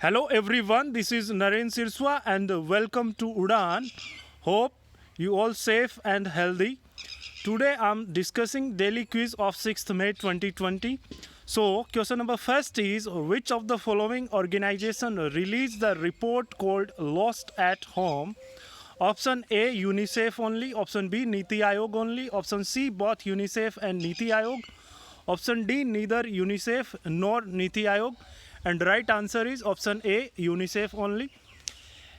Hello everyone, this is Naren Sirswa and welcome to Udan. Hope you all safe and healthy. Today I'm discussing daily quiz of 6th May 2020. So, question number first is which of the following organization released the report called Lost at Home? Option A UNICEF only, option B Niti Aayog only, option C both UNICEF and Niti Aayog, option D neither UNICEF nor Niti Aayog, and right answer is option A UNICEF only.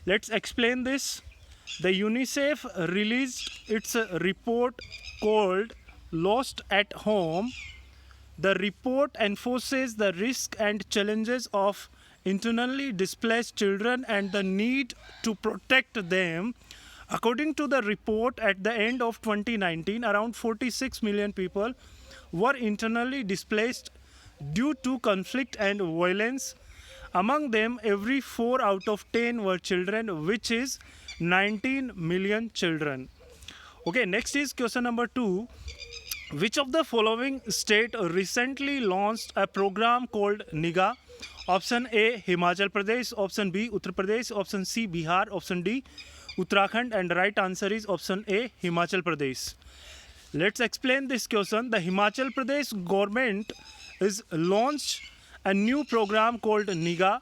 Let's explain this. The UNICEF released its report called Lost at Home. The report enforces the risk and challenges of internally displaced children and the need to protect them. According to the report, at the end of 2019, around 46 million people were internally displaced due to conflict and violence. Among them, every 4 out of 10 were children, which is 19 million children. Okay, next is question number 2. Which of the following state recently launched a program called NIGA? Option A Himachal Pradesh, option B Uttar Pradesh, option C Bihar, option D Uttarakhand, and right answer is option A Himachal Pradesh. Let's explain this question. The Himachal Pradesh government is launched a new program called NIGA.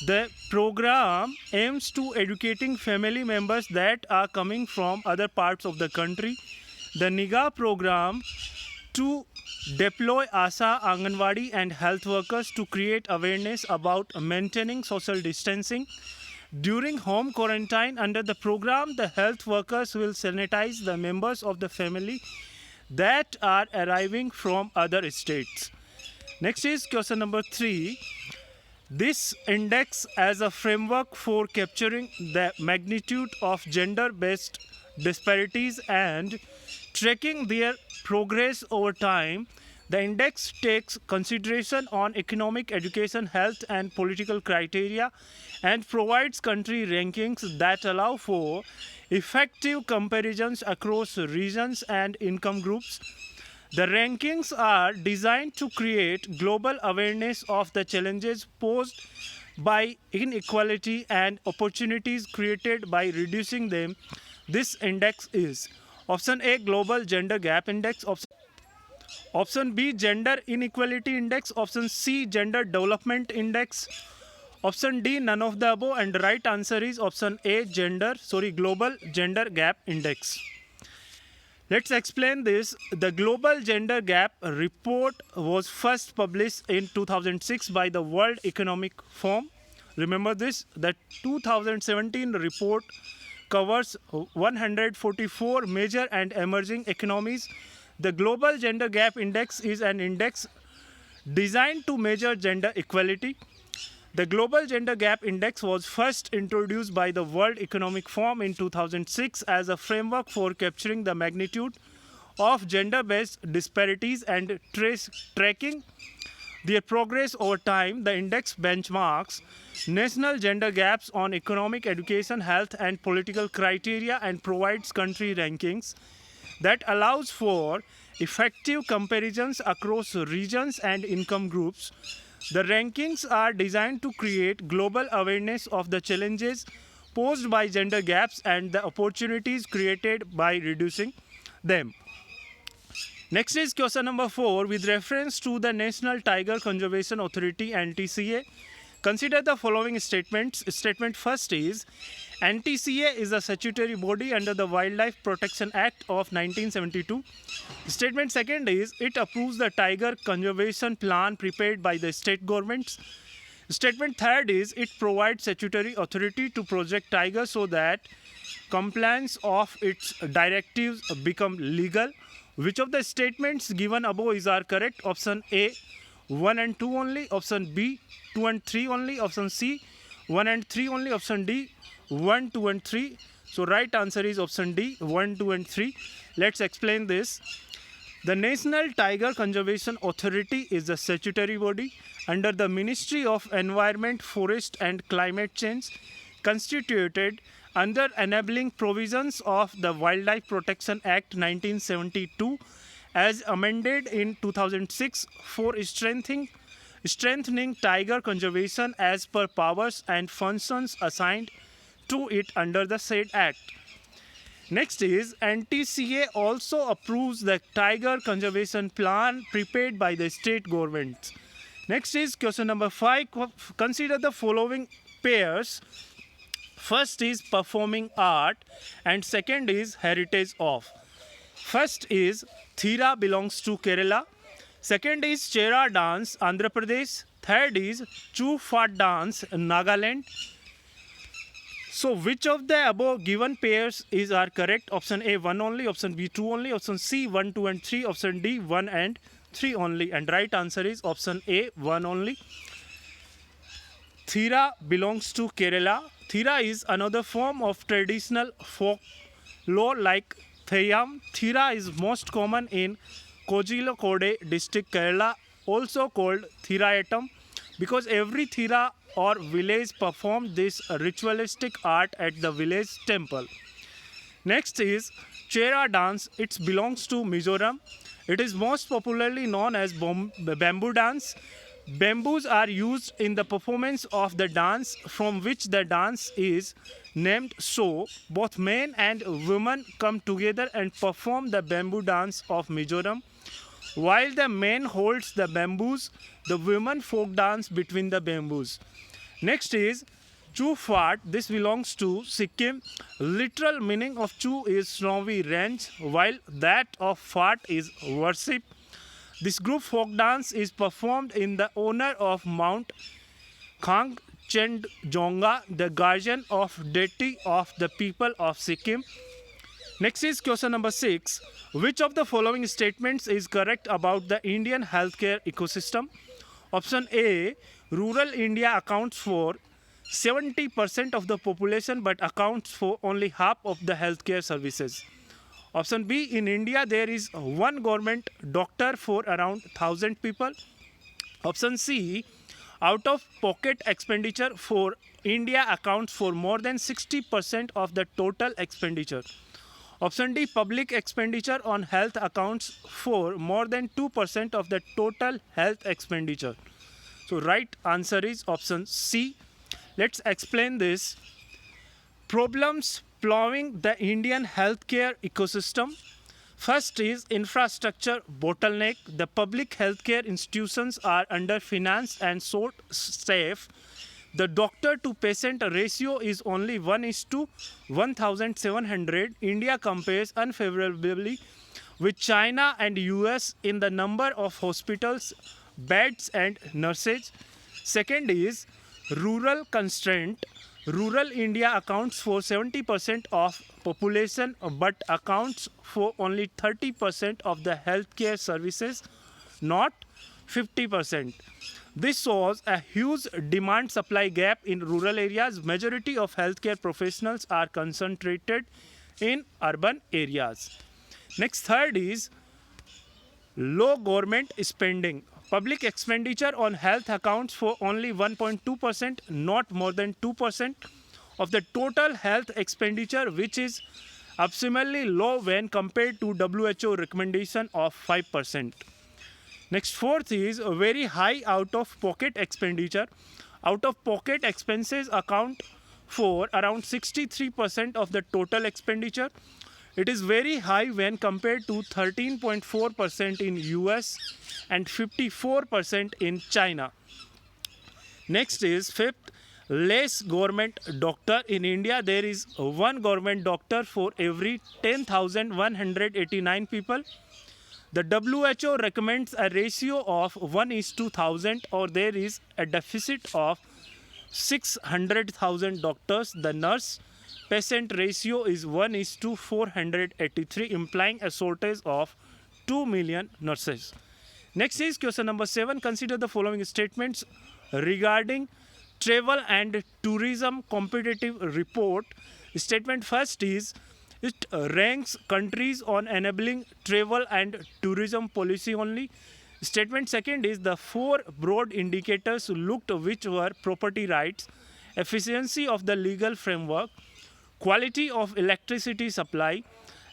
The program aims to educating family members that are coming from other parts of the country. The NIGA program to deploy ASA, Anganwadi and health workers to create awareness about maintaining social distancing. During home quarantine under the program, the health workers will sanitize the members of the family that are arriving from other states. Next is question number 3. This index as a framework for capturing the magnitude of gender-based disparities and tracking their progress over time. The index takes consideration on economic, education, health, and political criteria and provides country rankings that allow for effective comparisons across regions and income groups. The rankings are designed to create global awareness of the challenges posed by inequality and opportunities created by reducing them. This index is option A Global Gender Gap Index, option B Gender Inequality Index, option C Gender Development Index, option D none of the above, and right answer is option A Global Gender Gap Index. Let's explain this. The Global Gender Gap Report was first published in 2006 by the World Economic Forum. Remember this, the 2017 report covers 144 major and emerging economies. The Global Gender Gap Index is an index designed to measure gender equality. The Global Gender Gap Index was first introduced by the World Economic Forum in 2006 as a framework for capturing the magnitude of gender-based disparities and tracking their progress over time. The index benchmarks national gender gaps on economic, education, health, and political criteria and provides country rankings that allows for effective comparisons across regions and income groups. The rankings are designed to create global awareness of the challenges posed by gender gaps and the opportunities created by reducing them. Next is question number 4. With reference to the National Tiger Conservation Authority (NTCA), consider the following statements. Statement first is NTCA is a statutory body under the Wildlife Protection Act of 1972. Statement second is it approves the tiger conservation plan prepared by the state governments. Statement third is it provides statutory authority to protect tigers so that compliance of its directives become legal. Which of the statements given above is are correct? Option A 1 and 2 only, option B 2 and 3 only, option C 1 and 3 only, option D 1, 2 and 3. So right answer is option D 1, 2 and 3. Let's explain this. The National Tiger Conservation Authority is a statutory body under the Ministry of Environment, Forest and Climate Change, constituted under enabling provisions of the Wildlife Protection Act 1972 as amended in 2006 for strengthening strengthening tiger conservation as per powers and functions assigned to it under the said act. Next is NTCA also approves the tiger conservation plan prepared by the state governments. Next is question number 5. Consider the following pairs. First is performing art and second is heritage of. First is Thira belongs to Kerala. Second is Chera dance, Andhra Pradesh. Third is Chu Fat dance, Nagaland. So which of the above given pairs are correct? Option A 1 only, option B 2 only, option C 1, 2 and 3, option D 1 and 3 only. And right answer is option A 1 only. Thira belongs to Kerala. Thira is another form of traditional folk lore like Theyyam. Thira is most common in Kozhikode district, Kerala, also called Thirayatam, because every Thira or village performed this ritualistic art at the village temple. Next is Chera dance. It belongs to Mizoram. It is most popularly known as bamboo dance. Bamboos are used in the performance of the dance from which the dance is named. So, both men and women come together and perform the bamboo dance of Mizoram. While the men holds the bamboos, the women folk dance between the bamboos. Next is Chu Fat. This belongs to Sikkim. Literal meaning of Chu is snowy range, while that of Fat is worship. This group folk dance is performed in the honor of Mount Kangchenjunga, the guardian of deity of the people of Sikkim. Next is question number 6. Which of the following statements is correct about the Indian healthcare ecosystem? Option A, rural India accounts for 70% of the population but accounts for only half of the healthcare services. Option B, in India there is one government doctor for around 1,000 people. Option C, out of pocket expenditure for India accounts for more than 60% of the total expenditure. Option D, public expenditure on health accounts for more than 2% of the total health expenditure. So right answer is option C. Let's explain this. Problems plowing the Indian healthcare ecosystem. First is infrastructure bottleneck. The public healthcare institutions are underfinanced and short staff. The doctor to patient ratio is only 1:1,700. India compares unfavorably with China and US in the number of hospitals, beds and nurses. Second is rural constraint. Rural India accounts for 70% of population but accounts for only 30% of the healthcare services, not 50%. This shows a huge demand-supply gap in rural areas. Majority of healthcare professionals are concentrated in urban areas. Next, third is low government spending. Public expenditure on health accounts for only 1.2%, not more than 2% of the total health expenditure, which is abysmally low when compared to WHO recommendation of 5%. Next, fourth is a very high out-of-pocket expenditure. Out-of-pocket expenses account for around 63% of the total expenditure. It is very high when compared to 13.4% in US and 54% in China. Next is fifth, less government doctor. In India, there is one government doctor for every 10,189 people. The WHO recommends a ratio of 1:1,000 or there is a deficit of 600,000 doctors. The nurse-patient ratio is 1:483, implying a shortage of 2 million nurses. Next is question number 7. Consider the following statements regarding travel and tourism competitive report. Statement first is it ranks countries on enabling travel and tourism policy only. Statement second is the 4 broad indicators looked, which were property rights, efficiency of the legal framework, quality of electricity supply,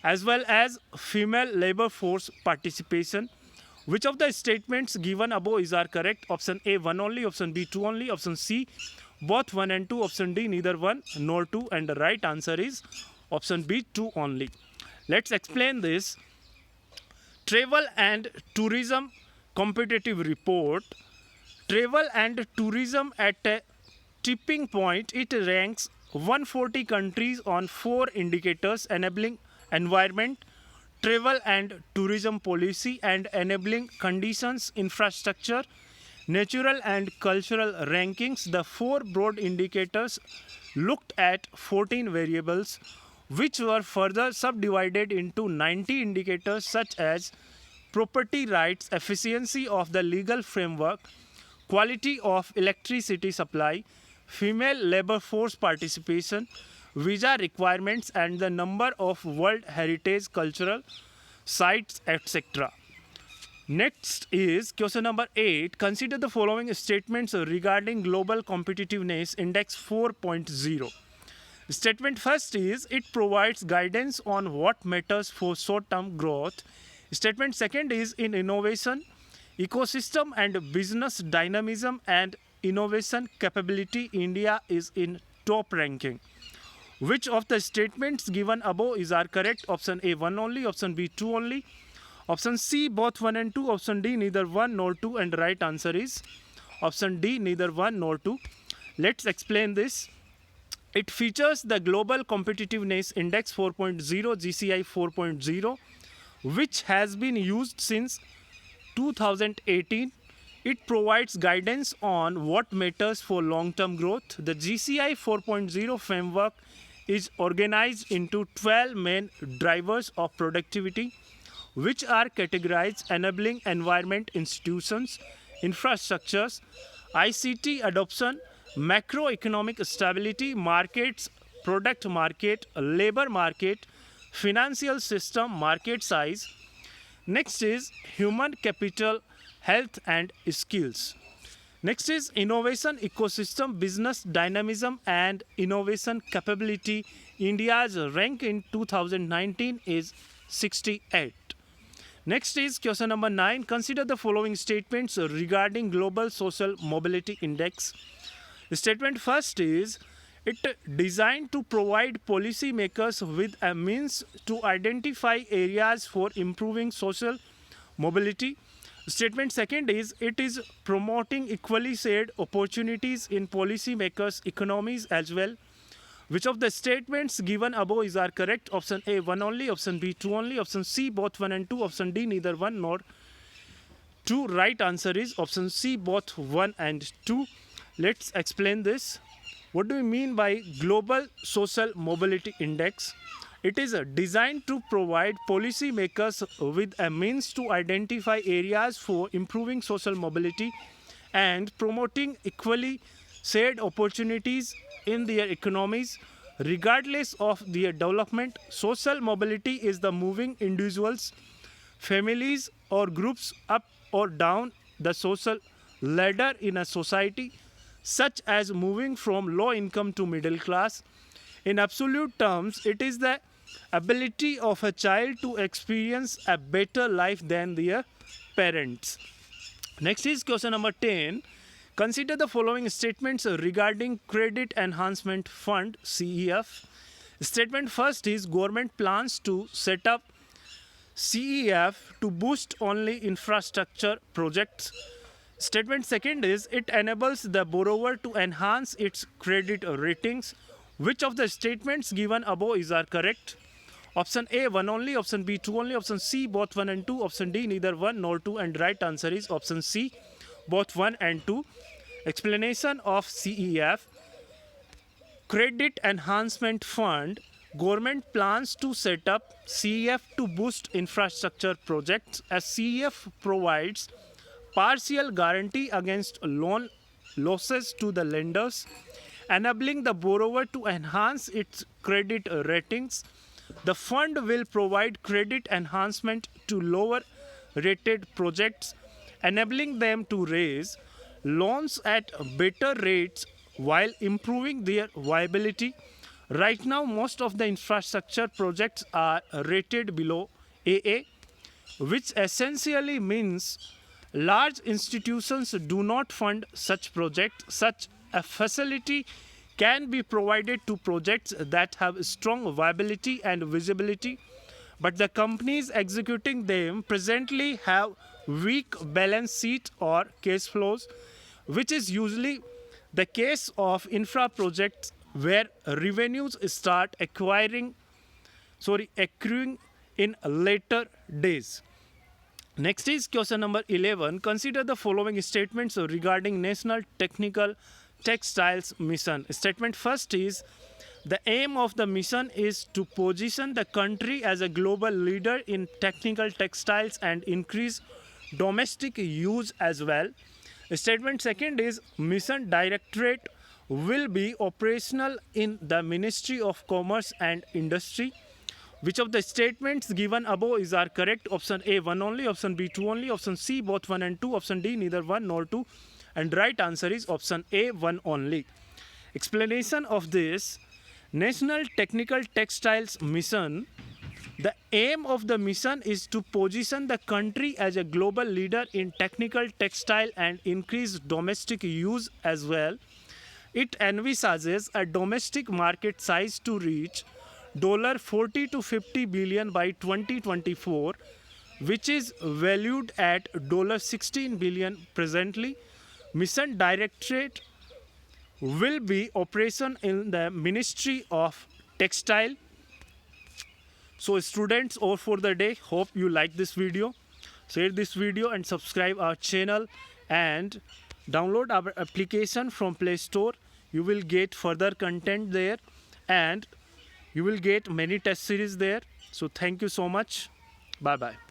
as well as female labor force participation. Which of the statements given above is are correct? Option A, 1 only. Option B, 2 only. Option C, both 1 and 2. Option D, neither 1 nor 2. And the right answer is option B, 2 only. Let's explain this. Travel and Tourism Competitive Report. Travel and tourism at a tipping point. It ranks 140 countries on 4 indicators enabling environment, travel and tourism policy, and enabling conditions, infrastructure, natural and cultural rankings. The 4 broad indicators looked at 14 variables, which were further subdivided into 90 indicators such as property rights, efficiency of the legal framework, quality of electricity supply, female labor force participation, visa requirements, and the number of World Heritage cultural sites, etc. Next is question number 8. Consider the following statements regarding Global Competitiveness Index 4.0. Statement first is it provides guidance on what matters for short-term growth. Statement second is in innovation, ecosystem and business dynamism and innovation capability, India is in top ranking. Which of the statements given above is are correct? Option A, 1 only. Option B, 2 only. Option C, both 1 and 2. Option D, neither 1 nor 2. And the right answer is option D, neither 1 nor 2. Let's explain this. It features the Global Competitiveness Index 4.0, GCI 4.0, which has been used since 2018. It provides guidance on what matters for long-term growth. The GCI 4.0 framework is organized into 12 main drivers of productivity, which are categorized enabling environment, institutions, infrastructures, ICT adoption, macroeconomic stability, markets, product market, labor market, financial system, market size. Next is human capital, health and skills. Next is innovation, ecosystem, business dynamism and innovation capability. India's rank in 2019 is 68. Next is question number 9. Consider the following statements regarding Global Social Mobility Index. Statement first is it designed to provide policymakers with a means to identify areas for improving social mobility. Statement second is it is promoting equally shared opportunities in policymakers' economies as well. Which of the statements given above is are correct? Option A, 1 only. Option B, 2 only. Option C, both 1 and 2. Option D, neither 1 nor 2. Right answer is option C, both 1 and 2. Let's explain this. What do we mean by Global Social Mobility Index? It is designed to provide policymakers with a means to identify areas for improving social mobility and promoting equally shared opportunities in their economies, regardless of their development. Social mobility is the moving individuals, families, or groups up or down the social ladder in a society, such as moving from low income to middle class. In absolute terms, it is the ability of a child to experience a better life than their parents. Next is question number 10. Consider the following statements regarding Credit Enhancement Fund, CEF. Statement first is government plans to set up CEF to boost only infrastructure projects. Statement second is it enables the borrower to enhance its credit ratings. Which of the statements given above is are correct? Option A, 1 only. Option B, 2 only. Option C, both 1 and 2. Option D, neither 1 nor 2. And right answer is option C, both 1 and 2. Explanation of CEF. Credit Enhancement Fund. Government plans to set up CEF to boost infrastructure projects. As CEF provides partial guarantee against loan losses to the lenders, enabling the borrower to enhance its credit ratings. The fund will provide credit enhancement to lower rated projects, enabling them to raise loans at better rates while improving their viability. Right now, most of the infrastructure projects are rated below AA, which essentially means large institutions do not fund such projects. Such a facility can be provided to projects that have strong viability and visibility, but the companies executing them presently have weak balance sheet or cash flows, which is usually the case of infra projects where revenues start accruing in later days. Next is question number 11. Consider the following statements regarding National Technical Textiles Mission. Statement first is the aim of the mission is to position the country as a global leader in technical textiles and increase domestic use as well. Statement second is mission directorate will be operational in the Ministry of Commerce and Industry. Which of the statements given above is are correct? Option A, 1 only. Option B, 2 only. Option C, both 1 and 2. Option D, neither 1 nor 2. And right answer is option A, 1 only. Explanation of this National Technical Textiles Mission. The aim of the mission is to position the country as a global leader in technical textile and increase domestic use as well. It envisages a domestic market size to reach $40 to 50 billion by 2024, which is valued at $16 billion presently. Mission directorate will be operation in the Ministry of Textile. So students, all for the day. Hope you like this video. Share this video and subscribe our channel and download our application from Play Store. You will get further content there and you will get many test series there. So thank you so much. Bye bye.